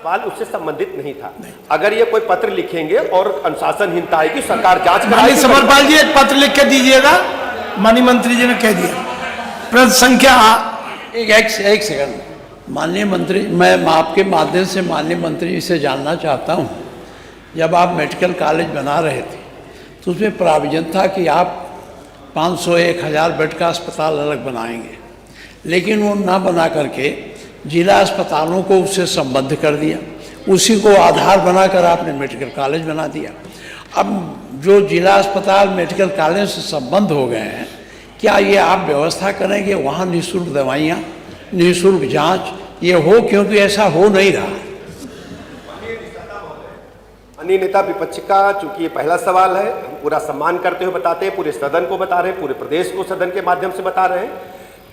सवाल उससे संबंधित नहीं था। अगर ये कोई पत्र लिखेंगे और अनुशासनहीनता आएगी, सरकार जांच कराएगी। समरपाल जी एक पत्र लिख के दीजिएगा, माननीय मंत्री जी ने कह दिया। प्रश्न संख्या एक सेकंड माननीय मंत्री, मैं आपके माध्यम से माननीय मंत्री जी से जानना चाहता हूँ, जब आप मेडिकल कॉलेज बना रहे थे तो उसमें प्राविजन था कि आप 500-1000 बेड का अस्पताल अलग बनाएंगे, लेकिन वो ना बना करके जिला अस्पतालों को उससे संबद्ध कर दिया, उसी को आधार बनाकर आपने मेडिकल कॉलेज बना दिया। अब जो जिला अस्पताल मेडिकल कॉलेज से संबद्ध हो गए हैं, क्या ये आप व्यवस्था करेंगे वहाँ निःशुल्क दवाइयाँ, निःशुल्क जांच ये हो, क्योंकि ऐसा हो नहीं रहा। अन्य नेता विपक्ष का चूंकि ये पहला सवाल है, हम पूरा सम्मान करते हुए बताते हैं, पूरे सदन को बता रहे हैं, पूरे प्रदेश को सदन के माध्यम से बता रहे हैं,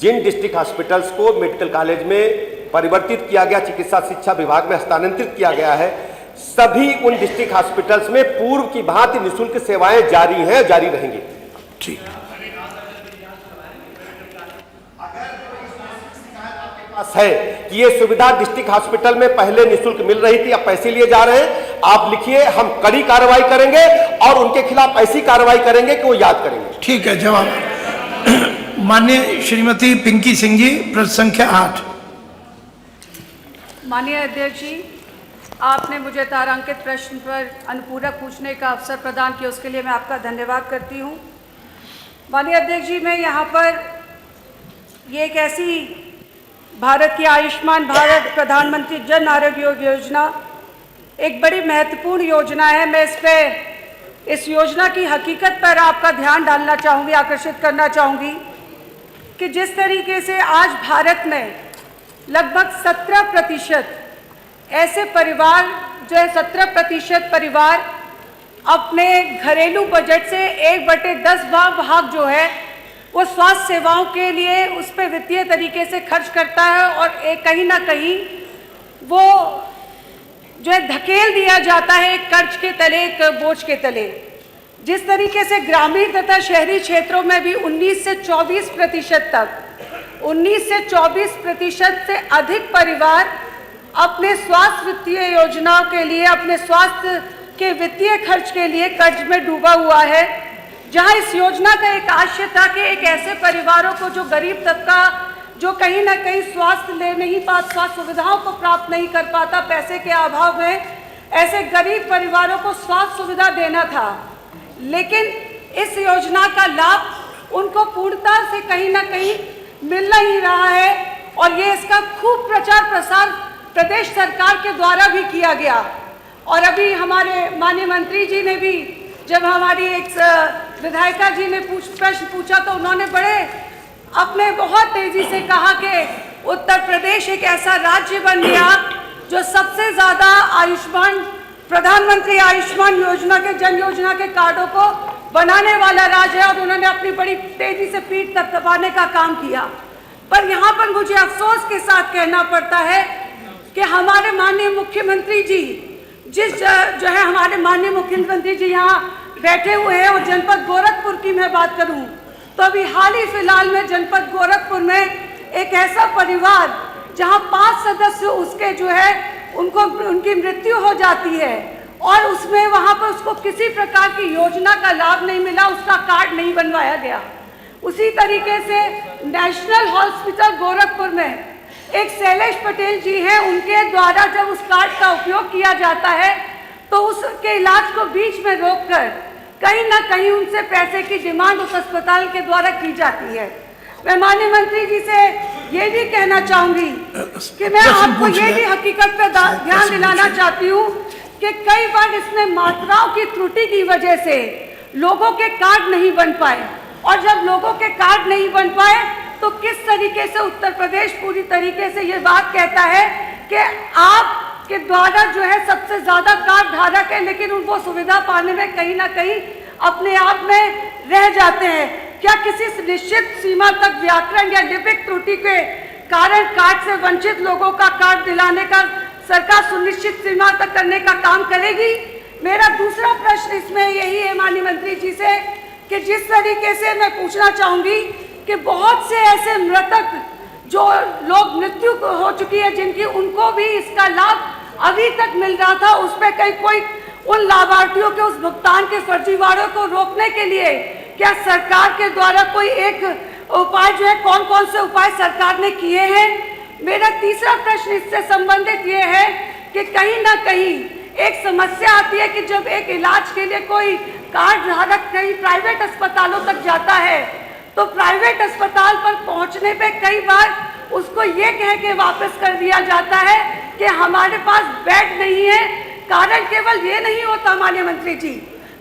जिन डिस्ट्रिक्ट हॉस्पिटल्स को मेडिकल कॉलेज में परिवर्तित किया गया, चिकित्सा शिक्षा विभाग में हस्तांतरित किया गया है, सभी उन डिस्ट्रिक्ट हॉस्पिटल्स में पूर्व की भांति निःशुल्क सेवाएं जारी हैं, जारी रहेंगी। ठीक है कि ये सुविधा डिस्ट्रिक्ट हॉस्पिटल में पहले निःशुल्क मिल रही थी, अब पैसे लिए जा रहे हैं, आप लिखिए, हम कड़ी कार्रवाई करेंगे और उनके खिलाफ ऐसी कार्रवाई करेंगे कि वो याद करेंगे। ठीक है, जवाब माननीय श्रीमती पिंकी सिंह जी, प्रश्न संख्या 8। माननीय अध्यक्ष जी, आपने मुझे तारांकित प्रश्न पर अनुपूरक पूछने का अवसर प्रदान किया, उसके लिए मैं आपका धन्यवाद करती हूँ। माननीय अध्यक्ष जी, मैं यहाँ पर ये एक ऐसी भारत की आयुष्मान भारत प्रधानमंत्री जन आरोग्य योजना एक बड़ी महत्वपूर्ण योजना है। मैं इस योजना की हकीकत पर आपका ध्यान डालना चाहूँगी, आकर्षित करना चाहूँगी कि जिस तरीके से आज भारत में लगभग 17% ऐसे परिवार जो है 17% परिवार अपने घरेलू बजट से 1/10 भाग जो है वो स्वास्थ्य सेवाओं के लिए उस पर वित्तीय तरीके से खर्च करता है, और एक कहीं ना कहीं वो जो है धकेल दिया जाता है एक कर्ज के तले, एक बोझ के तले। जिस तरीके से ग्रामीण तथा शहरी क्षेत्रों में भी 19 से 24% तक 19 से 24% से अधिक परिवार अपने स्वास्थ्य वित्तीय योजनाओं के लिए, अपने स्वास्थ्य के वित्तीय खर्च के लिए कर्ज में डूबा हुआ है। जहां इस योजना का एक आशय था कि एक ऐसे परिवारों को जो गरीब तबका, जो कहीं ना कहीं स्वास्थ्य ले नहीं पाता, स्वास्थ्य सुविधाओं को प्राप्त नहीं कर पाता पैसे के अभाव में, ऐसे गरीब परिवारों को स्वास्थ्य सुविधा देना था। लेकिन इस योजना का लाभ उनको पूर्णता से कहीं ना कहीं मिल नहीं रहा है, और ये इसका खूब प्रचार प्रसार प्रदेश सरकार के द्वारा भी किया गया। और अभी हमारे माननीय मंत्री जी ने भी, जब हमारी एक विधायिका जी ने प्रश्न पूछा तो उन्होंने अपने बहुत तेजी से कहा कि उत्तर प्रदेश एक ऐसा राज्य बन गया जो सबसे ज्यादा प्रधानमंत्री आयुष्मान योजना के, जन योजना के कार्डों को बनाने वाला राज्य है, और उन्होंने अपनी बड़ी तेजी से पीठ थपथपाने का काम किया। पर यहाँ पर मुझे अफसोस के साथ कहना पड़ता है कि हमारे माननीय मुख्यमंत्री जी, जो है हमारे माननीय मुख्यमंत्री जी यहाँ बैठे हुए हैं, और जनपद गोरखपुर की मैं बात करूं तो अभी हाल ही फिलहाल में जनपद गोरखपुर में एक ऐसा परिवार जहां 5 सदस्य उसके जो है उनकी मृत्यु हो जाती है, और उसमें वहां पर उसको किसी प्रकार की योजना का लाभ नहीं मिला, उसका कार्ड नहीं बनवाया गया। उसी तरीके से नेशनल हॉस्पिटल गोरखपुर में एक शैलेश पटेल जी हैं, उनके द्वारा जब उस कार्ड का उपयोग किया जाता है तो उसके इलाज को बीच में रोककर कहीं ना कहीं उनसे पैसे की डिमांड उस अस्पताल के द्वारा की जाती है। मैं माननीय मंत्री जी से ये भी कहना चाहूंगी कि मैं आपको ये भी हकीकत पर ध्यान दिलाना चाहती हूँ कि कई बार इसमें मात्राओं की त्रुटि की वजह से लोगों के कार्ड नहीं बन पाए, और जब लोगों के कार्ड नहीं बन पाए तो किस तरीके से उत्तर प्रदेश पूरी तरीके से ये बात कहता है कि आपके द्वारा जो है सबसे ज्यादा कार्ड धारक है, लेकिन उनको सुविधा पाने में कहीं ना कहीं अपने आप में रह जाते हैं। क्या किसी निश्चित सीमा तक व्याकरण या लिपिक त्रुटि के कारण कार्ड से वंचित लोगों का कार्ड दिलाने का सरकार सुनिश्चित सीमा तक करने का काम करेगी? मेरा दूसरा प्रश्न इसमें यही है माननीय मंत्री जी से कि जिस तरीके से मैं पूछना चाहूंगी कि बहुत से ऐसे मृतक जो लोग मृत्यु हो चुकी है जिनकी, उनको भी इसका लाभ अभी तक मिल रहा था, उस पर कहीं कोई उन लाभार्थियों के उस भुगतान के फर्जीवाड़ों को रोकने के लिए क्या सरकार के द्वारा कोई एक उपाय जो है, कौन कौन से उपाय सरकार ने किए हैं? मेरा तीसरा प्रश्न इससे संबंधित ये है कि कहीं ना कहीं एक समस्या आती है कि जब एक इलाज के लिए कोई कार्ड धारक कहीं प्राइवेट अस्पतालों तक जाता है तो प्राइवेट अस्पताल पर पहुंचने पे कई बार उसको ये कह के वापस कर दिया जाता है कि हमारे पास बेड नहीं है। कारण केवल ये नहीं होता माननीय मंत्री जी,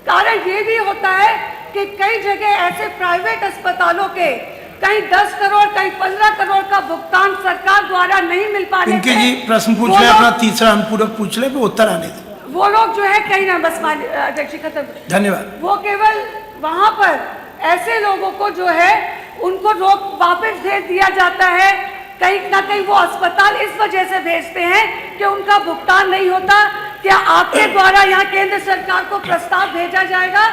कारण ये भी होता है कि कई जगह ऐसे प्राइवेट अस्पतालों के कहीं 10 करोड़ कहीं 15 करोड़ का भुगतान सरकार द्वारा नहीं मिल पाने पिंकी जी प्रश्न पूछ ले, अपना तीसरा अनुपूरक पूछ ले, वो उत्तर आने दे। वो लोग जो है कहीं ना, बस अध्यक्ष जी खत्म, धन्यवाद। वो केवल वहां पर ऐसे लोगों को जो है उनको रोक वापस भेज दिया जाता है। कहीं ना कहीं वो अस्पताल इस वजह से भेजते हैं कि उनका भुगतान नहीं होता। क्या आपके द्वारा यहाँ केंद्र सरकार को प्रस्ताव भेजा जाएगा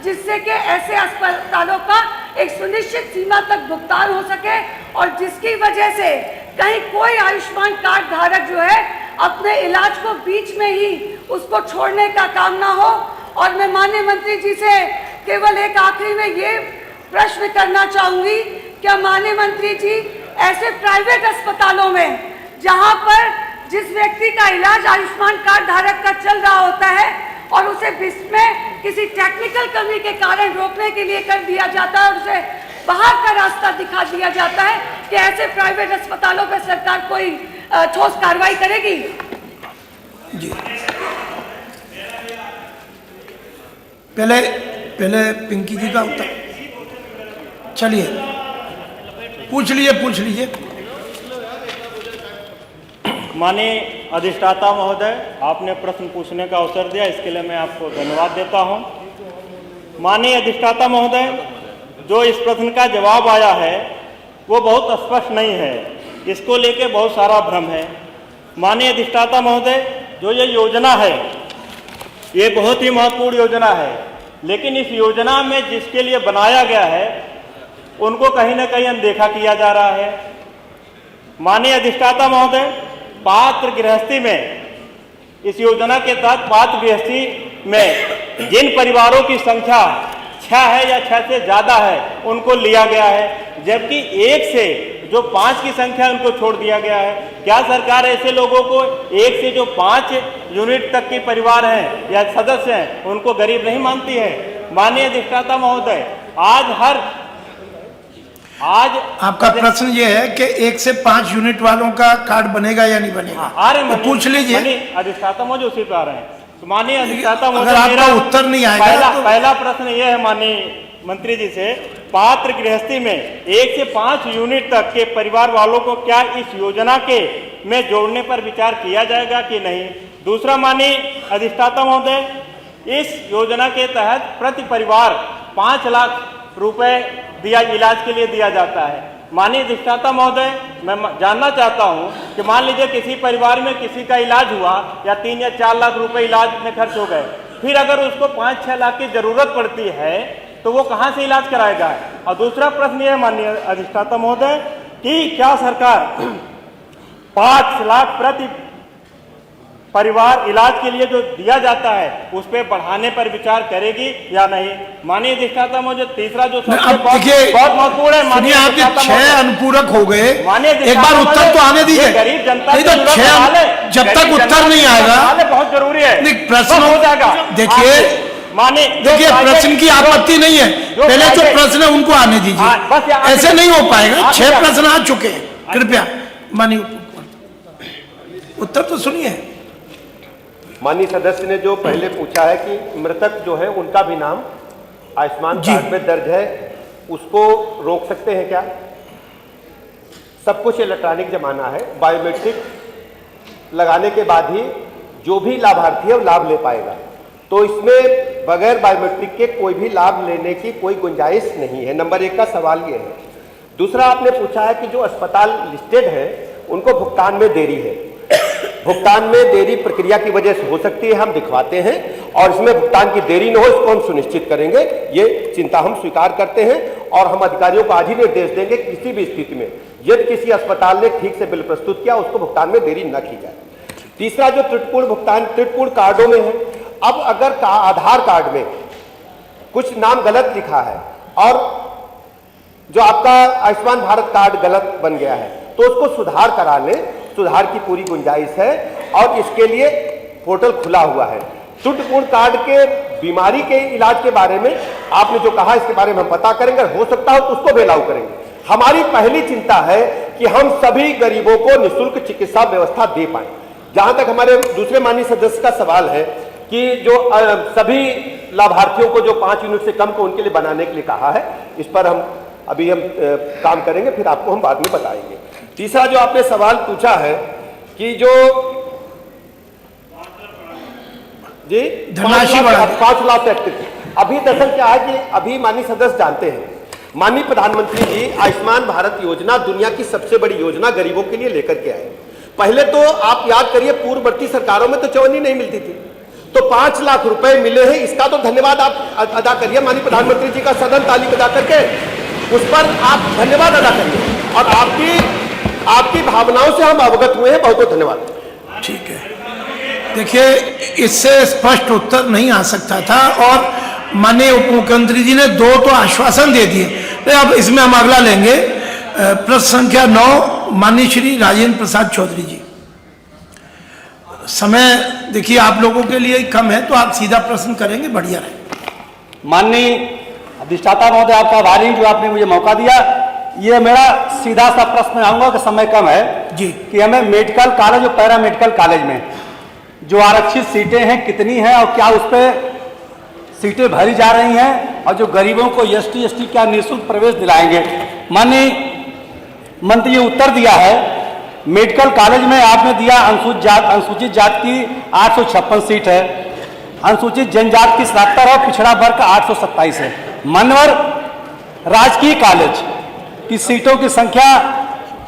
जिससे कि ऐसे अस्पतालों का एक सुनिश्चित सीमा तक भुगतान हो सके और जिसकी वजह से कहीं कोई आयुष्मान कार्ड धारक जो है अपने इलाज को बीच में ही उसको छोड़ने का काम ना हो। और मैं माननीय मंत्री जी से केवल एक आखिरी में ये प्रश्न करना चाहूंगी, क्या माननीय मंत्री जी ऐसे प्राइवेट अस्पतालों में जहां पर जिस व्यक्ति का इलाज आयुष्मान कार्ड धारक का चल रहा होता है और उसे बीच में किसी टेक्निकल कमी के कारण रोकने के लिए कर दिया जाता है और उसे बाहर का रास्ता दिखा दिया जाता है, कि ऐसे प्राइवेट अस्पतालों पर सरकार कोई ठोस कार्रवाई करेगी? जी पहले पिंकी जी का उत्तर, चलिए पूछ लीजिए। माननीय अधिष्ठाता महोदय, आपने प्रश्न पूछने का अवसर दिया, इसके लिए मैं आपको धन्यवाद देता हूं। माननीय अधिष्ठाता महोदय, जो इस प्रश्न का जवाब आया है वो बहुत स्पष्ट नहीं है, इसको लेके बहुत सारा भ्रम है। माननीय अधिष्ठाता महोदय, जो ये योजना है ये बहुत ही महत्वपूर्ण योजना है, लेकिन इस योजना में जिसके लिए बनाया गया है उनको कहीं ना कहीं अनदेखा किया जा रहा है। माननीय अधिष्ठाता महोदय, पात्र गृहस्थी में, इस योजना के तहत पात्र गृहस्थी में जिन परिवारों की संख्या 6 है या 6 से ज्यादा है उनको लिया गया है, जबकि 1 से जो 5 की संख्या है उनको छोड़ दिया गया है। क्या सरकार ऐसे लोगों को 1 से जो 5 यूनिट तक के परिवार हैं या सदस्य हैं उनको गरीब नहीं मानती है? माननीय अधिष्ठाता महोदय, आज आपका प्रश्न ये है कि 1 से 5 यूनिट वालों का कार्ड बनेगा या नहीं बनेगा? तो पूछ लीजिए। अधिष्ठाता महोदय उसी पे आ रहे हैं। तो माननीय अधिष्ठाता महोदय, अगर आपका उत्तर नहीं आएगा तो पहला प्रश्न ये है माननीय मंत्री जी से, पात्र गृहस्थी में 1 से 5 यूनिट तक के परिवार वालों को क्या इस योजना के में जोड़ने पर विचार किया जाएगा कि नहीं? दूसरा, माननीय अधिष्ठाता महोदय, इस योजना के तहत प्रति परिवार 5 लाख रुपए इलाज के लिए दिया जाता है। माननीय अधिष्ठाता महोदय, मैं जानना चाहता हूं कि मान लीजिए किसी परिवार में किसी का इलाज हुआ या 3 या 4 लाख रुपए इलाज में खर्च हो गए, फिर अगर उसको 5-6 लाख की जरूरत पड़ती है तो वो कहां से इलाज कराएगा? और दूसरा प्रश्न ये है माननीय अधिष्ठाता महोदय कि क्या सरकार 5 लाख प्रति परिवार इलाज के लिए जो दिया जाता है उस पे बढ़ाने पर विचार करेगी या नहीं? माननीय अधिष्ठाता महोदय, तीसरा जो सबसे बहुत महत्वपूर्ण है, माननीय आपके 6 अनुपूरक हो गए, एक बार उत्तर तो आने दीजिए। गरीब जनता नहीं तो 6 जब तक उत्तर नहीं आएगा बहुत जरूरी है। प्रश्न हो जाएगा। देखिए प्रश्न की आपत्ति नहीं है, पहले जो प्रश्न है उनको आने दीजिए, ऐसे नहीं हो पाएगा। 6 प्रश्न आ चुके हैं, कृपया माननीय उत्तर तो सुनिए। माननीय सदस्य ने जो पहले पूछा है कि मृतक जो है उनका भी नाम आयुष्मान कार्ड में दर्ज है, उसको रोक सकते हैं क्या? सब कुछ इलेक्ट्रॉनिक जमाना है, बायोमेट्रिक लगाने के बाद ही जो भी लाभार्थी है वो लाभ ले पाएगा, तो इसमें बगैर बायोमेट्रिक के कोई भी लाभ लेने की कोई गुंजाइश नहीं है। नंबर 1 का सवाल ये है। दूसरा, आपने पूछा है कि जो अस्पताल लिस्टेड है उनको भुगतान में देरी है। भुगतान में देरी प्रक्रिया की वजह से हो सकती है, हम दिखवाते हैं, और इसमें भुगतान की देरी न हो इसको हम सुनिश्चित करेंगे। ये चिंता हम स्वीकार करते हैं और हम अधिकारियों को आज ही निर्देश देंगे किसी भी स्थिति में यदि किसी अस्पताल ने ठीक से बिल प्रस्तुत किया उसको भुगतान में देरी न की जाए। तीसरा जो त्रुटिपूर्ण भुगतान त्रुटिपूर्ण कार्डों में है, अब अगर आधार कार्ड में कुछ नाम गलत लिखा है और जो आपका आयुष्मान भारत कार्ड गलत बन गया है, तो उसको सुधार करा लें, सुधार की पूरी गुंजाइश है और इसके लिए पोर्टल खुला हुआ है। त्रुटिपूर्ण कार्ड के बीमारी के इलाज के बारे में आपने जो कहा, इसके बारे में हम पता करेंगे, हो सकता हो तो उसको भी लागू करेंगे। हमारी पहली चिंता है कि हम सभी गरीबों को निःशुल्क चिकित्सा व्यवस्था दे पाए। जहां तक हमारे दूसरे माननीय सदस्य का सवाल है कि जो सभी लाभार्थियों को जो 5 यूनिट से कम को उनके लिए बनाने के लिए कहा है, इस पर हम काम करेंगे, फिर आपको हम बाद में बताएंगे। तीसरा जो आपने सवाल पूछा है कि जो जी 5 लाख एक्टिव, अभी दरअसल क्या है कि अभी माननीय सदस्य जानते हैं, माननीय प्रधानमंत्री जी आयुष्मान भारत योजना दुनिया की सबसे बड़ी योजना गरीबों के लिए लेकर के आए। पहले तो आप याद करिए, पूर्ववर्ती सरकारों में तो चवन्नी नहीं मिलती थी, तो 5 लाख रुपए मिले हैं। इसका तो धन्यवाद आप अदा करिए, माननीय प्रधानमंत्री जी का सदन ताली बजा करके उस पर आप धन्यवाद अदा करिए, और आपकी भावनाओं से हम अवगत हुए हैं। बहुत बहुत धन्यवाद। ठीक है, देखिए इससे स्पष्ट उत्तर नहीं आ सकता था, और माननीय उप मुख्यमंत्री जी ने 2 तो आश्वासन दे दिए। तो अब इसमें हम अगला लेंगे, प्रश्न संख्या 9, माननीय श्री राजेंद्र प्रसाद चौधरी जी। समय देखिए आप लोगों के लिए कम है, तो आप सीधा प्रश्न करेंगे, बढ़िया रहे। माननीय अधिष्ठाता महोदय, आपका आभारी हूं जो आपने मुझे मौका दिया। ये मेरा सीधा सा प्रश्न आऊंगा कि समय कम है जी, कि हमें मेडिकल कॉलेज और पैरा मेडिकल कॉलेज में जो आरक्षित सीटें हैं कितनी हैं, और क्या उस पर सीटें भरी जा रही हैं, और जो गरीबों को ST ST क्या निःशुल्क प्रवेश दिलाएंगे। माननीय मंत्री जी उत्तर दिया है, मेडिकल कॉलेज में आपने दिया अनुसूचित जाति की 856 सीट है, अनुसूचित जनजाति की 77 और पिछड़ा वर्ग का 827 है। मनवर राजकीय कॉलेज की सीटों की संख्या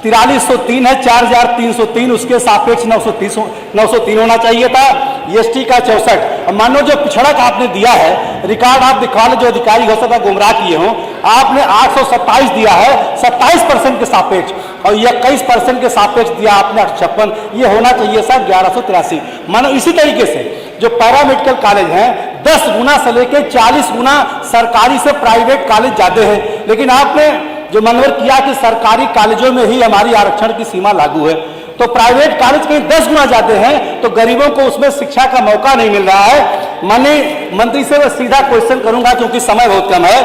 4303 है, 4303, उसके सापेक्ष 903 होना चाहिए था। ST का 64, और मानो जो पिछड़क आपने दिया है, रिकॉर्ड आप दिखा लो, जो अधिकारी हो सकता गुमराह किए हों, आपने 827 दिया है 27% के सापेक्ष, और 21% के सापेक्ष दिया आपने 856। ये होना चाहिए सर 1183। मानो इसी तरीके से जो पैरामेडिकल कॉलेज हैं 10 गुना से लेकर 40 गुना सरकारी से प्राइवेट कॉलेज ज्यादा है, लेकिन आपने जो मनवर किया कि सरकारी कॉलेजों में ही हमारी आरक्षण की सीमा लागू है, तो प्राइवेट कॉलेज कहीं 10 गुना ज्यादा हैं, तो गरीबों को उसमें शिक्षा का मौका नहीं मिल रहा है। माननीय मंत्री से मैं सीधा क्वेश्चन करूंगा क्योंकि समय बहुत कम है।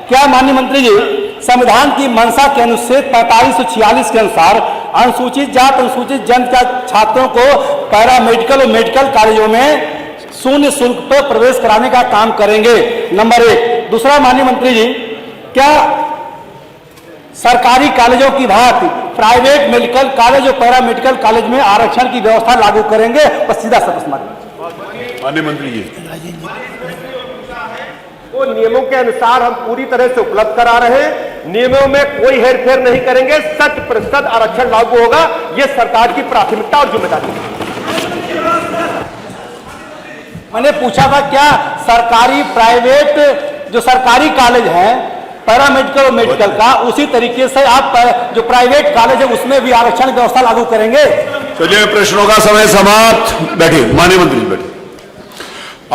क्या माननीय मंत्री जी संविधान की मंशा के अनुच्छेद 4546 के अनुसार अनुसूचित जात अनुसूचित जनजाति छात्रों को पैरा मेडिकल और मेडिकल कॉलेजों में शून्य शुल्क पर प्रवेश कराने का काम करेंगे? नंबर 1। दूसरा, माननीय मंत्री जी, क्या सरकारी कॉलेजों की भांति प्राइवेट मेडिकल कॉलेज और पैरा मेडिकल कॉलेज में आरक्षण की व्यवस्था लागू करेंगे? बस सीधा सा प्रश्न। माननीय मंत्री जी, वो नियमों के अनुसार हम पूरी तरह से उपलब्ध करा रहे हैं, नियमों में कोई हेरफेर नहीं करेंगे, 100% आरक्षण लागू होगा। ये सरकार की प्राथमिकता और जिम्मेदारी है। मैंने पूछा था क्या सरकारी प्राइवेट जो सरकारी कॉलेज हैं पैरामेडिकल और मेडिकल का, उसी तरीके से आप जो प्राइवेट कॉलेज है उसमें भी आरक्षण व्यवस्था लागू करेंगे? चलिए प्रश्नों का समय समाप्त। बैठिए माननीय मंत्री जी, बैठिए।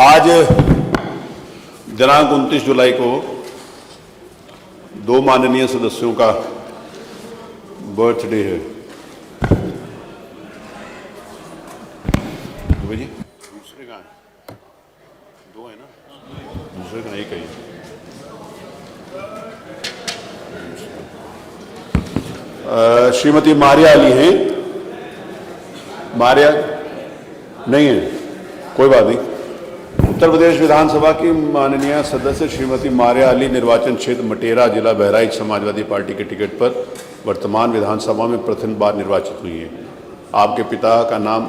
आज दिनांक 29 जुलाई को 2 माननीय सदस्यों का बर्थडे है। जी दूसरे का 2 है ना, दूसरे का 1 है। श्रीमती मारिया अली हैं, मारिया नहीं है, कोई बात नहीं। उत्तर प्रदेश विधानसभा की माननीय सदस्य श्रीमती मारिया अली निर्वाचन क्षेत्र मटेरा, जिला बहराइच, समाजवादी पार्टी के टिकट पर वर्तमान विधानसभा में प्रथम बार निर्वाचित हुई है। आपके पिता का नाम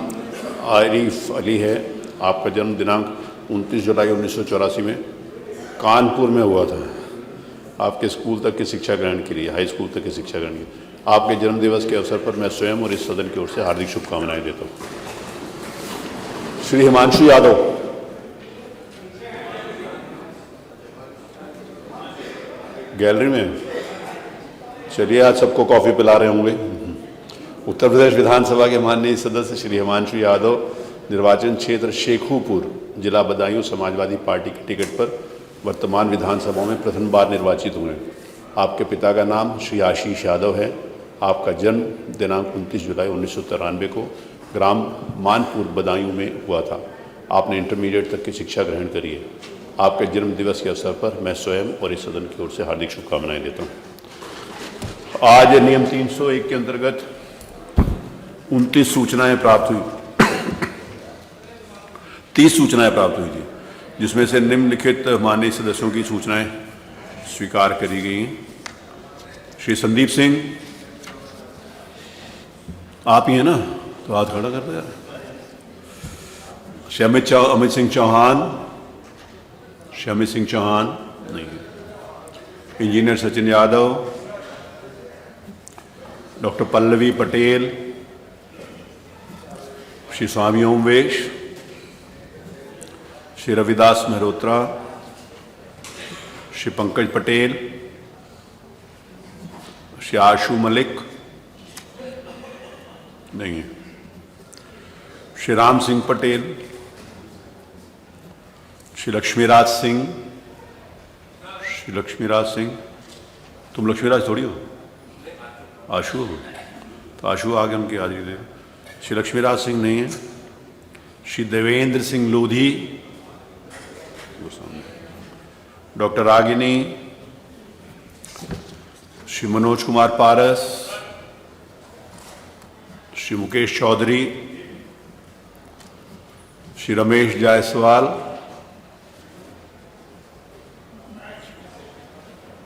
आरिफ अली है। आपका जन्म दिनांक 29 जुलाई 1984 में कानपुर में हुआ था। आपके स्कूल तक की शिक्षा ग्रहण के लिए, हाई स्कूल तक की शिक्षा ग्रहण की। आपके जन्मदिवस के अवसर पर मैं स्वयं और इस सदन की ओर से हार्दिक शुभकामनाएं देता हूँ। श्री हिमांशु यादव, गैलरी में, चलिए आज सबको कॉफी पिला रहे होंगे। उत्तर प्रदेश विधानसभा के माननीय सदस्य श्री हिमांशु यादव निर्वाचन क्षेत्र शेखूपुर जिला बदायूं समाजवादी पार्टी के टिकट पर वर्तमान विधानसभा में प्रथम बार निर्वाचित हुए। आपके पिता का नाम श्री आशीष यादव है। आपका जन्म दिनांक 29 जुलाई 1993 को ग्राम मानपुर बदायूं में हुआ था। आपने इंटरमीडिएट तक की शिक्षा ग्रहण करी है। आपके जन्म दिवस के अवसर पर मैं स्वयं और इस सदन की ओर से हार्दिक शुभकामनाएं देता हूँ। आज नियम 301 के अंतर्गत 29 सूचनाएं प्राप्त हुई 30 सूचनाएं प्राप्त हुई थी, जिसमें से निम्नलिखित माननीय सदस्यों की सूचनाएं स्वीकार करी गई। श्री संदीप सिंह, आप ही हैं ना, तो हाथ खड़ा कर दो यार। श्री अमित सिंह चौहान, श्री अमित सिंह चौहान नहीं है। इंजीनियर सचिन यादव, डॉक्टर पल्लवी पटेल, श्री स्वामी ओमवेश, श्री रविदास मेहरोत्रा, श्री पंकज पटेल, श्री आशु मलिक नहीं है। श्री राम सिंह पटेल, श्री लक्ष्मीराज सिंह, श्री लक्ष्मीराज सिंह, तुम लक्ष्मीराज थोड़ी हो, आशु हो, तो आशु आगे उनकी हाजिरी दे। श्री लक्ष्मीराज सिंह नहीं है। श्री देवेंद्र सिंह लोधी, डॉक्टर रागिनी, श्री मनोज कुमार पारस, श्री मुकेश चौधरी, श्री रमेश जायसवाल,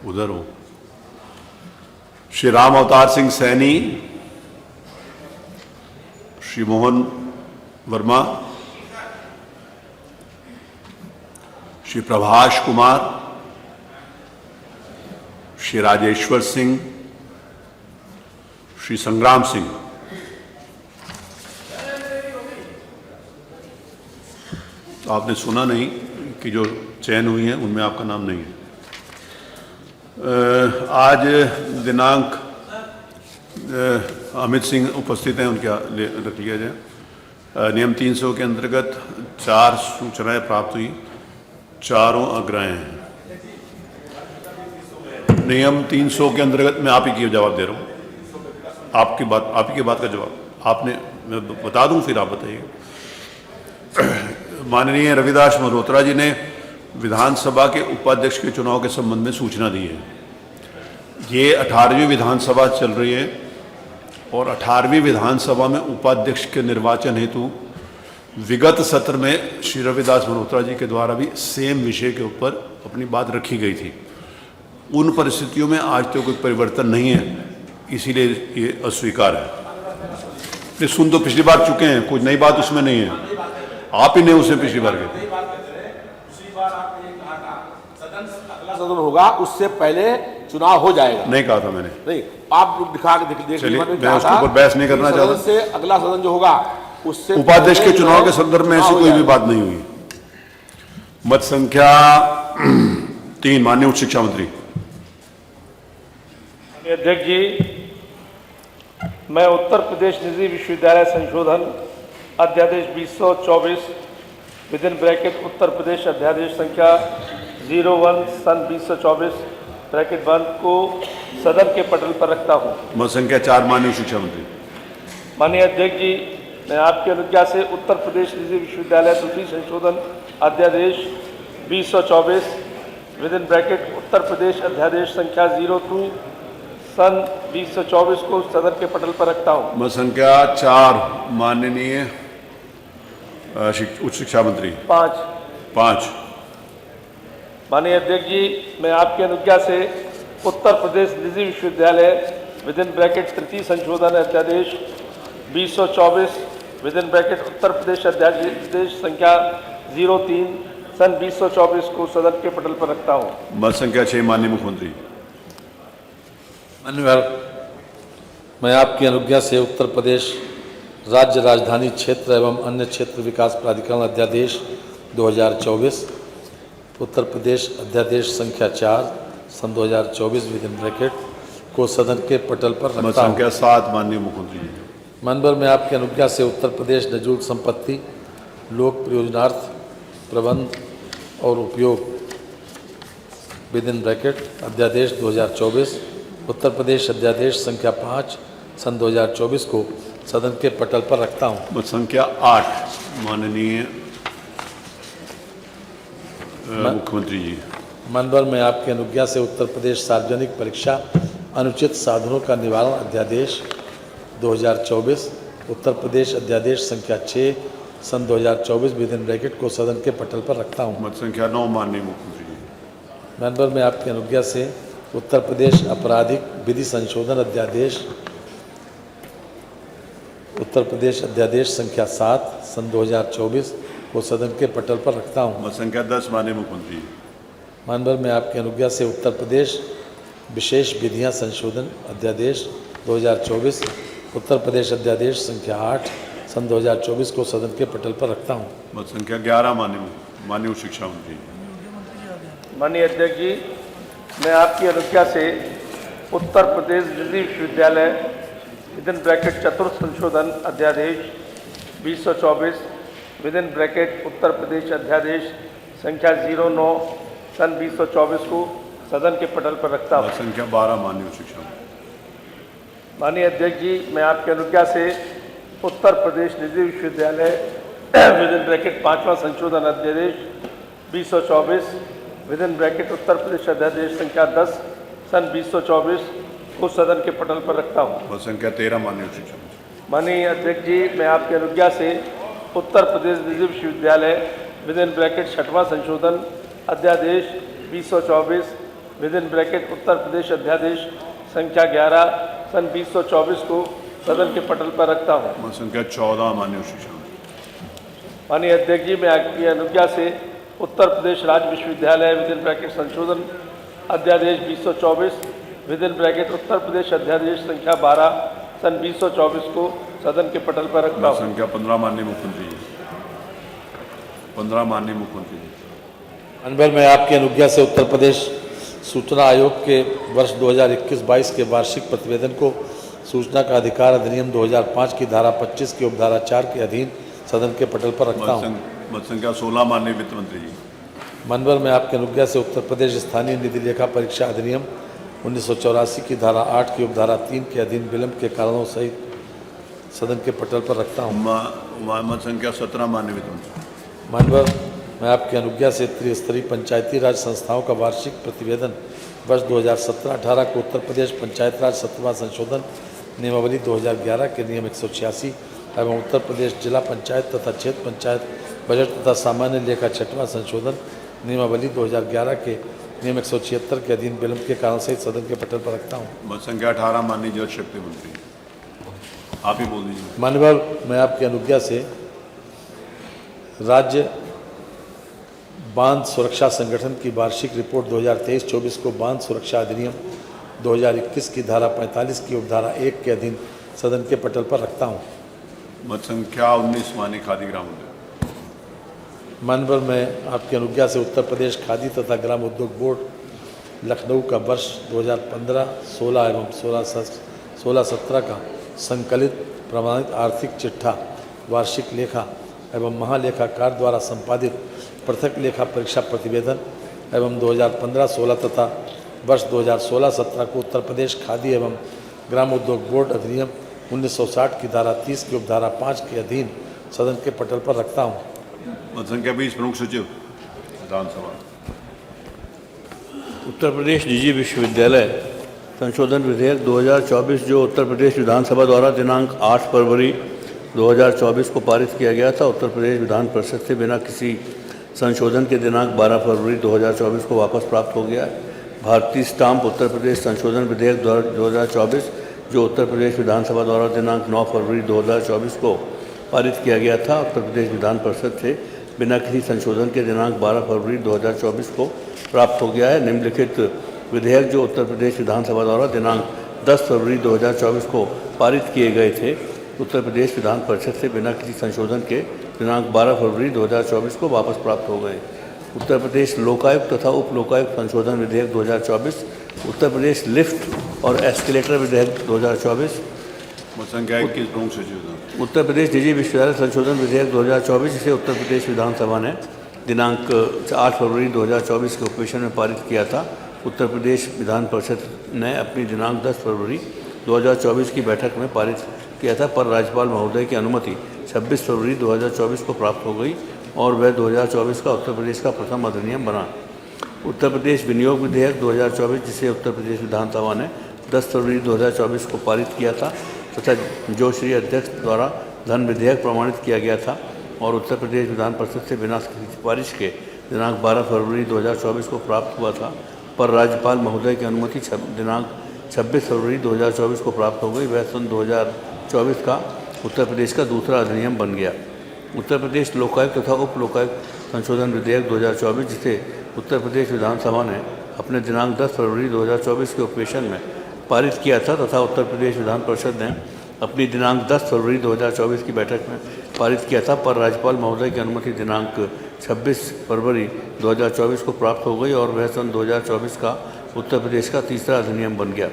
उधर हो, श्री राम अवतार सिंह सैनी, श्री मोहन वर्मा, श्री प्रभाष कुमार, श्री राजेश्वर सिंह, श्री संग्राम सिंह। तो आपने सुना नहीं कि जो चयन हुई है उनमें आपका नाम नहीं है। आज दिनांक अमित सिंह उपस्थित हैं, उनके रख लिया जाए। नियम 300 के अंतर्गत 4 सूचनाएं प्राप्त हुई, चारों अग्राह्य हैं। नियम 300 के अंतर्गत मैं आप ही की जवाब दे रहा हूँ, आप ही की बात का जवाब आपने, मैं बता दूं फिर आप बताइए। माननीय रविदास मेहरोत्रा जी ने विधानसभा के उपाध्यक्ष के चुनाव के संबंध में सूचना दी है। ये 18वीं विधानसभा चल रही है और 18वीं विधानसभा में उपाध्यक्ष के निर्वाचन हेतु विगत सत्र में श्री रविदास मेहरोत्रा जी के द्वारा भी सेम विषय के ऊपर अपनी बात रखी गई थी। उन परिस्थितियों में आज तो कोई परिवर्तन नहीं है, इसीलिए ये अस्वीकार है। ये सुन तो पिछली बार चुके हैं, कुछ नई बात उसमें नहीं है। आप ही ने उसे पिछली बार के सदन होगा उससे पहले चुनाव हो जाएगा, नहीं कहा था मैंने। नहीं, आप दिखा के देख चलिए, मैं उसके ऊपर बहस नहीं करना चाहता। सदन से अगला सदन जो होगा उससे उपाध्यक्ष के चुनाव के संदर्भ में ऐसी कोई भी बात नहीं हुई। मत संख्या 3, माननीय उच्च शिक्षा मंत्री। अध्यक्ष जी, मैं उत्तर प्रदेश निजी विश्वविद्यालय संशोधन अध्यादेश 2024 विदिन ब्रैकेट उत्तर प्रदेश अध्यादेश संख्या 01 सन 2024 ब्रैकेट बंद को सदन के पटल पर रखता हूँ। मत संख्या 4, माननीय शिक्षा मंत्री। माननीय अध्यक्ष जी, मैं आपकी अनुज्ञा से उत्तर प्रदेश निजी विश्वविद्यालय दूसरी संशोधन अध्यादेश 2024 विदिन ब्रैकेट उत्तर प्रदेश अध्यादेश संख्या 02 सन 2024 को सदन के पटल पर रखता हूँ। मत संख्या 4, माननीय उच्च शिक्षा मंत्री। 5। माननीय अध्यक्ष जी, मैं आपकी अनुज्ञा से उत्तर प्रदेश निजी विश्वविद्यालय विदिन ब्रैकेट तृतीय संशोधन अध्यादेश 2024 विदिन ब्रैकेट उत्तर प्रदेश अध्यादेश संख्या 03 सन 2024 को सदन के पटल पर रखता हूँ। मत संख्या 6, माननीय मुख्यमंत्री। माननीय, मैं आपकी अनुज्ञा से उत्तर प्रदेश राज्य राजधानी क्षेत्र एवं अन्य क्षेत्र विकास प्राधिकरण अध्यादेश 2024 उत्तर प्रदेश अध्यादेश संख्या 4 सन 2024 विदिन ब्रैकेट को सदन के पटल पर रखता हूँ। मत संख्या 7, माननीय मुख्यमंत्री जी। माननीय मैं आपकी अनुज्ञा से उत्तर प्रदेश नजूल संपत्ति लोक प्रयोजनार्थ प्रबंध और उपयोग विद इन ब्रैकेट अध्यादेश 2024 उत्तर प्रदेश अध्यादेश संख्या 5 सन 2024 को सदन के पटल पर रखता हूँ। मत संख्या 8 माननीय मुख्यमंत्री जी। माननीय मैं आपकी अनुज्ञा से उत्तर प्रदेश सार्वजनिक परीक्षा अनुचित साधनों का निवारण अध्यादेश 2024 उत्तर प्रदेश अध्यादेश संख्या 6 सन 2024 विद इन ब्रैकेट को सदन के पटल पर रखता हूँ। मत संख्या 9 माननीय मुख्यमंत्री जी। माननीय मैं आपकी अनुज्ञा से उत्तर प्रदेश आपराधिक विधि संशोधन अध्यादेश उत्तर प्रदेश अध्यादेश संख्या 7 सन 2024 को सदन के पटल पर रखता हूँ। मत संख्या 10 माननीय मुख्यमंत्री जी। माननीय मैं आपकी अनुज्ञा से उत्तर प्रदेश विशेष विधियां संशोधन अध्यादेश 2024 उत्तर प्रदेश अध्यादेश संख्या 8 सन 2024 को सदन के पटल पर रखता हूँ। मत संख्या 11 माननीय शिक्षा मंत्री जी। माननीय अध्यक्ष जी, मैं आपकी अनुज्ञा से उत्तर प्रदेश निजी विश्वविद्यालय विद इन ब्रैकेट चतुर्थ संशोधन अध्यादेश 2024 with in bracket Uttar Pradesh अध्यादेश संख्या 09 सन 2024 को सदन के पटल पर रखता हूँ। संख्या 12 माननीय शिक्षा मंत्री। माननीय अध्यक्ष जी, मैं आपकी अनुज्ञा से उत्तर प्रदेश निजी विश्वविद्यालय विद इन ब्रैकेट 5वां संशोधन अध्यादेश 2024 with in bracket Uttar Pradesh अध्यादेश संख्या 10 सन 2024 को सदन के पटल पर रखता हूँ। संख्या 13 माननीय शिक्षा मंत्री। माननीय अध्यक्ष जी, मैं आपकी अनुज्ञा से उत्तर प्रदेश निजी विश्वविद्यालय विद इन ब्रैकेट 6वां संशोधन अध्यादेश 2024 with in bracket Uttar Pradesh अध्यादेश संख्या 11 सन 2024 को सदन के पटल पर रखता हूँ। संख्या 14 माननीय शिक्षा मंत्री। माननीय अध्यक्ष जी, मैं आपकी अनुज्ञा से उत्तर प्रदेश राज्य विश्वविद्यालय विद इन ब्रैकेट संशोधन अध्यादेश 2024 with in bracket Uttar Pradesh अध्यादेश संख्या 12 सन 2024 को सदन के पटल पर रखता हूँ। संख्या 15 माननीय मुख्यमंत्री जी। 15 माननीय मुख्यमंत्री जी। माननीय मैं आपकी अनुज्ञा से उत्तर प्रदेश सूचना आयोग के वर्ष 2021-22 के वार्षिक प्रतिवेदन को सूचना का अधिकार अधिनियम 2005 की धारा 25 की उपधारा 4 के अधीन सदन के पटल पर रखता हूँ। मत संख्या 16 माननीय वित्त मंत्री जी। माननीय मैं आपकी अनुज्ञा से उत्तर प्रदेश स्थानीय निधि लेखा परीक्षा अधिनियम 1984 की धारा 8 की उपधारा 3 के अधीन विलंब के कारणों सहित सदन के पटल पर रखता हूँ। मत संख्या 17 माननीय वित्त मंत्री। माननीय मैं आपकी अनुज्ञा से त्रिस्तरीय पंचायती राज संस्थाओं का वार्षिक प्रतिवेदन वर्ष 2017-18 को उत्तर प्रदेश पंचायत राज 17वां संशोधन नियमावली 2011 के नियम 186 एवं उत्तर प्रदेश जिला पंचायत तथा क्षेत्र पंचायत बजट तथा सामान्य लेखा 6वां संशोधन नियमावली 2011 के नियम 176 के अधीन विलंब के कारण सहित सदन के पटल पर रखता हूँ। मत संख्या 18 माननीय जल शक्ति मंत्री। आप ही बोल दीजिए। माननीय मैं आपकी अनुज्ञा से राज्य बांध सुरक्षा संगठन की वार्षिक रिपोर्ट 2023-24 को बांध सुरक्षा अधिनियम 2021 की धारा 45 की उपधारा 1 के अधीन सदन के पटल पर रखता हूँ। मत संख्या 19 माननीय खादी ग्राम उद्योग। माननीय मैं आपकी अनुज्ञा से उत्तर प्रदेश खादी तथा ग्राम उद्योग बोर्ड लखनऊ का वर्ष 2015-16 एवं 16-17 का संकलित प्रमाणित आर्थिक चिट्ठा वार्षिक लेखा एवं महालेखाकार द्वारा संपादित पृथक लेखा परीक्षा प्रतिवेदन एवं 2015-16 तथा वर्ष 2016-17 को उत्तर प्रदेश खादी एवं ग्राम उद्योग बोर्ड अधिनियम 1960 की धारा 30 की उपधारा 5 के अधीन सदन के पटल पर रखता हूँ। मत संख्या 20 प्रमुख सचिव विधानसभा। उत्तर प्रदेश निजी विश्वविद्यालय संशोधन विधेयक 2024 जो उत्तर प्रदेश विधानसभा द्वारा दिनांक 8 फरवरी 2024 को पारित किया गया था, उत्तर प्रदेश विधान परिषद से बिना किसी संशोधन के दिनांक 12 फरवरी 2024 को वापस प्राप्त हो गया है। भारतीय स्टाम्प उत्तर प्रदेश संशोधन विधेयक 2024 जो उत्तर प्रदेश विधानसभा द्वारा दिनांक 9 फरवरी 2024 को पारित किया गया था, उत्तर प्रदेश विधान परिषद से बिना किसी संशोधन के दिनांक 12 फरवरी 2024 को प्राप्त हो गया है। निम्नलिखित विधेयक जो उत्तर प्रदेश विधानसभा द्वारा दिनांक 10 फरवरी 2024 को पारित किए गए थे, उत्तर प्रदेश विधान परिषद से बिना किसी संशोधन के दिनांक 12 फरवरी 2024 को वापस प्राप्त हो गए। उत्तर प्रदेश लोकायुक्त तथा उप लोकायुक्त संशोधन विधेयक 2024, उत्तर प्रदेश लिफ्ट और एस्केलेटर विधेयक 2024, मत संख्या 21 प्रमुख सचिव। उत्तर प्रदेश निजी विश्वविद्यालय संशोधन विधेयक 2024 जिसे उत्तर प्रदेश विधानसभा ने दिनांक 8 फरवरी 2024 के उपवेशन में पारित किया था। उत्तर प्रदेश विधान परिषद ने अपनी दिनांक 10 फरवरी 2024 की बैठक में पारित किया था, पर राज्यपाल महोदय की अनुमति 26 फरवरी 2024 को प्राप्त हो गई और वह 2024 का उत्तर प्रदेश का प्रथम अधिनियम बना। उत्तर प्रदेश विनियोग विधेयक 2024 जिसे उत्तर प्रदेश विधानसभा ने 10 फरवरी 2024 को पारित किया था तथा जो श्री अध्यक्ष द्वारा धन विधेयक प्रमाणित किया गया था और उत्तर प्रदेश विधान परिषद से बिना सिफारिश के दिनांक 12 फरवरी 2024 को प्राप्त हुआ था, पर राज्यपाल महोदय की अनुमति दिनांक 26 फरवरी 2024 को प्राप्त हो गई। वह सन 2024 का उत्तर प्रदेश का दूसरा अधिनियम बन गया। उत्तर प्रदेश लोकायुक्त तथा उप लोकायुक्त संशोधन विधेयक 2024 जिसे उत्तर प्रदेश विधानसभा ने अपने दिनांक 10 फरवरी 2024 के उपवेशन में पारित किया था तथा उत्तर प्रदेश विधान परिषद ने अपनी दिनांक 10 फरवरी 2024 की बैठक में पारित किया था, पर राज्यपाल महोदय की अनुमति दिनांक 26 फरवरी 2024 को प्राप्त हो गई और वह सन 2024 का उत्तर प्रदेश का तीसरा अधिनियम बन गया।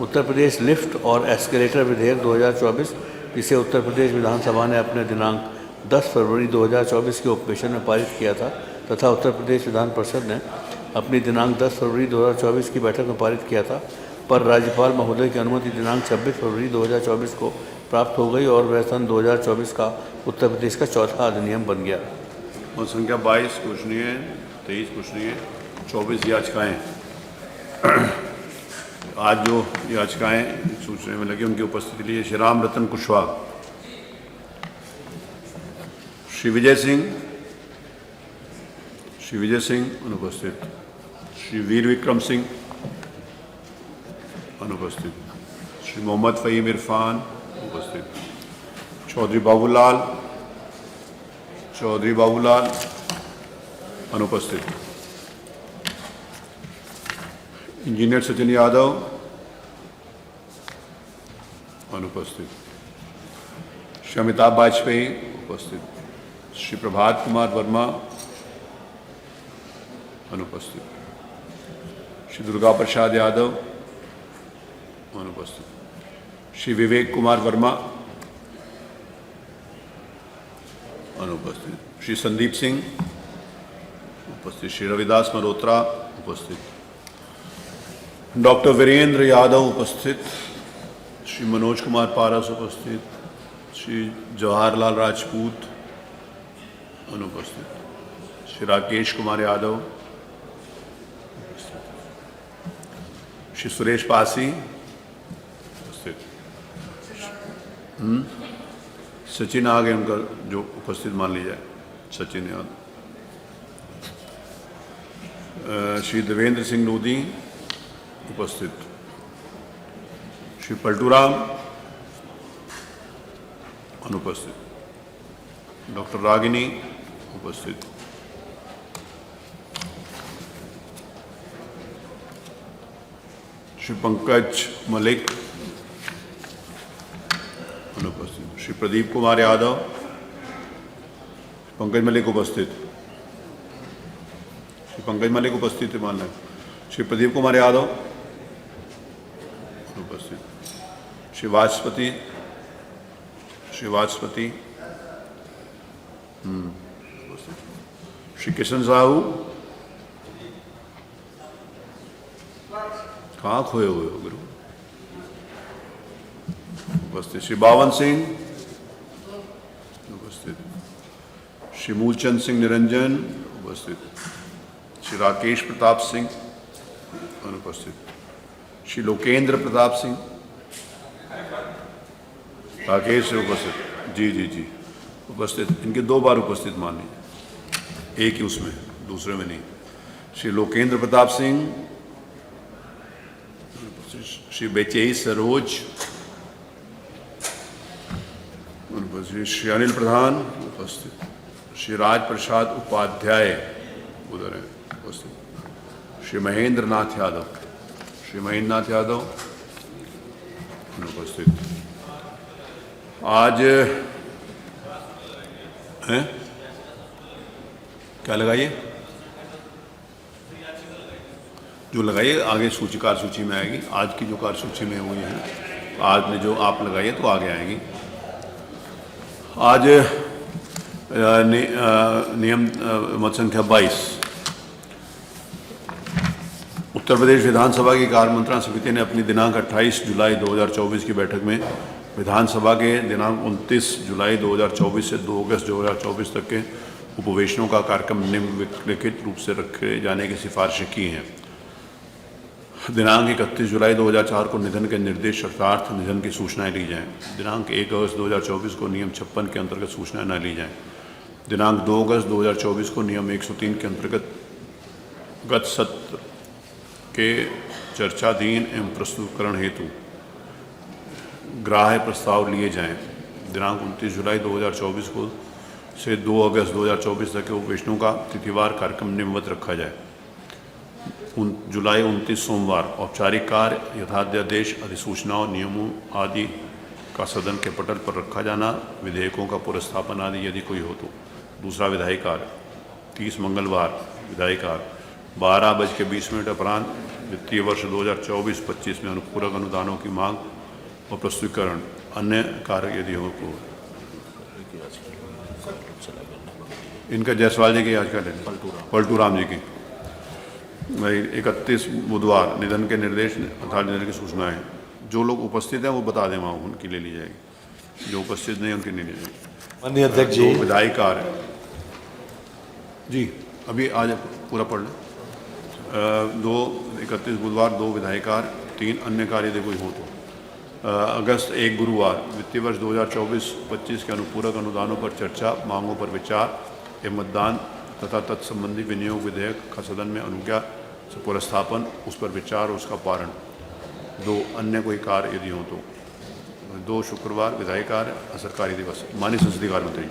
उत्तर प्रदेश लिफ्ट और एस्केलेटर विधेयक 2024 जिसे उत्तर प्रदेश विधानसभा ने अपने दिनांक 10 फरवरी 2024 के उपवेशन में पारित किया था तथा उत्तर प्रदेश विधान परिषद ने अपनी दिनांक 10 फरवरी 2024 की बैठक में पारित किया था, पर राज्यपाल महोदय की अनुमति दिनांक 26 फरवरी 2024 को प्राप्त हो गई और वह सन 2024 का उत्तर प्रदेश का चौथा अधिनियम बन गया। मत संख्या 22 कुछ नहीं है, 23 कुछ नहीं है, 24 याचिकाएँ। आज जो याचिकाएँ सूचने में लगी उनकी उपस्थिति के लिए श्री राम रतन कुशवाहा, श्री विजय सिंह अनुपस्थित, श्री वीर विक्रम सिंह अनुपस्थित, श्री मोहम्मद फ़हीम इरफान उपस्थित, चौधरी बाबूलाल अनुपस्थित, इंजीनियर सचिन यादव अनुपस्थित, श्री अमिताभ वाजपेयी उपस्थित, श्री प्रभात कुमार वर्मा अनुपस्थित, श्री दुर्गा प्रसाद यादव अनुपस्थित, श्री विवेक कुमार वर्मा अनुपस्थित, श्री संदीप सिंह उपस्थित, श्री रविदास मल्होत्रा उपस्थित, डॉक्टर वीरेंद्र यादव उपस्थित, श्री मनोज कुमार पारस उपस्थित, श्री जवाहरलाल राजपूत अनुपस्थित, श्री राकेश कुमार यादव उपस्थित, श्री सुरेश पासी उपस्थित, सचिन आ गए, उनका जो उपस्थित मान ली जाए सचिन यादव, श्री देवेंद्र सिंह लोधी उपस्थित, श्री पलटूराम अनुपस्थित, डॉक्टर रागिनी उपस्थित, श्री पंकज मलिक अनुपस्थित, श्री प्रदीप कुमार यादव, पंकज मलिक उपस्थित, श्री पंकज मलिक उपस्थित है मानना है, श्री प्रदीप कुमार यादव उपस्थित, श्री वाजपेयी श्री किशन साहू कहाँ खोए हुए हो गुरु उपस्थित, श्री बावन सिंह उपस्थित, श्री मूलचंद सिंह निरंजन उपस्थित, श्री राकेश प्रताप सिंह अनुपस्थित, श्री लोकेंद्र प्रताप सिंह राकेश से उपस्थित, जी उपस्थित, इनके 2 बार उपस्थित मान लीजिए, एक ही उसमें दूसरे में नहीं, श्री लोकेंद्र प्रताप सिंह, श्री बेचेई सरोज उपस्थित, श्री अनिल प्रधान उपस्थित, श्री राज प्रसाद उपाध्याय उधर है उपस्थित, श्री महेंद्र नाथ यादव अनुपस्थित। आज हैं क्या लगाइए, जो लगाइए आगे सूची कार्यसूची में आएगी। आज की जो कार्यसूची में हुई है आज ने जो आप लगाई है तो आगे आएंगी। आज नियम मत संख्या 22 उत्तर प्रदेश विधानसभा की कार्य मंत्रणा समिति ने अपनी दिनांक 28 जुलाई 2024 की बैठक में विधानसभा के दिनांक 29 जुलाई 2024 से 2 अगस्त 2024 तक के उपवेशनों का कार्यक्रम निम्नलिखित रूप से रखे जाने की सिफारिशें की हैं। दिनांक 31 जुलाई 2004 को निधन के निर्देश शर्तार्थ निधन की सूचनाएं ली जाएं। दिनांक 1 अगस्त 2024 को नियम 56 के अंतर्गत सूचनाएं न ली जाएं। दिनांक 2 अगस्त 2024 को नियम 103 के अंतर्गत गत सत्र के चर्चाधीन एवं प्रस्तुतिकरण हेतु ग्राह्य प्रस्ताव लिए जाएं। दिनांक 29 जुलाई 2024 को से 2 अगस्त 2024 तक के उपवेशनों का तिथिवार कार्यक्रम नियमित रखा जाए। जुलाई 29 सोमवार औपचारिक कार्य यथाध्यादेश अधिसूचनाओं नियमों आदि का सदन के पटल पर रखा जाना, विधेयकों का पुरस्थापन आदि यदि कोई हो तो। दूसरा विधायी कार्य 30 मंगलवार विधायी कार्य 12:20 अपराह्न वित्तीय वर्ष 2024-25 में अनुपूरक अनुदानों की मांग और प्रस्तुतिकरण अन्य कार्य यदि हो तो। इनका जायसवाल जी की आज का पलटू राम जी की 31 बुधवार निधन के निर्देश अर्थात निधन की सूचना है। जो लोग उपस्थित हैं वो बता दें, वहाँ उनकी ले ली जाएगी, जो उपस्थित नहीं उनकी नहीं ली जाएगी। माननीय अध्यक्ष जी, विधायी कार्य जी अभी आज पूरा पढ़ लें। 31 बुधवार 2 विधायी कार्य, 3 अन्य कार्य यदि कोई हो तो। अगस्त 1 गुरुवार वित्तीय वर्ष 2024-25 के अनुपूरक अनुदानों पर चर्चा, मांगों पर विचार एवं मतदान तथा तत्संबंधी विनियोग विधेयक का सदन में अनुज्ञा से पुरस्थापन, उस पर विचार और उसका पारण। 2 अन्य कोई कार्य यदि हो तो। 2 शुक्रवार विधायी कार्य, असरकारी दिवस। माननीय संसदीय कार्य मंत्री।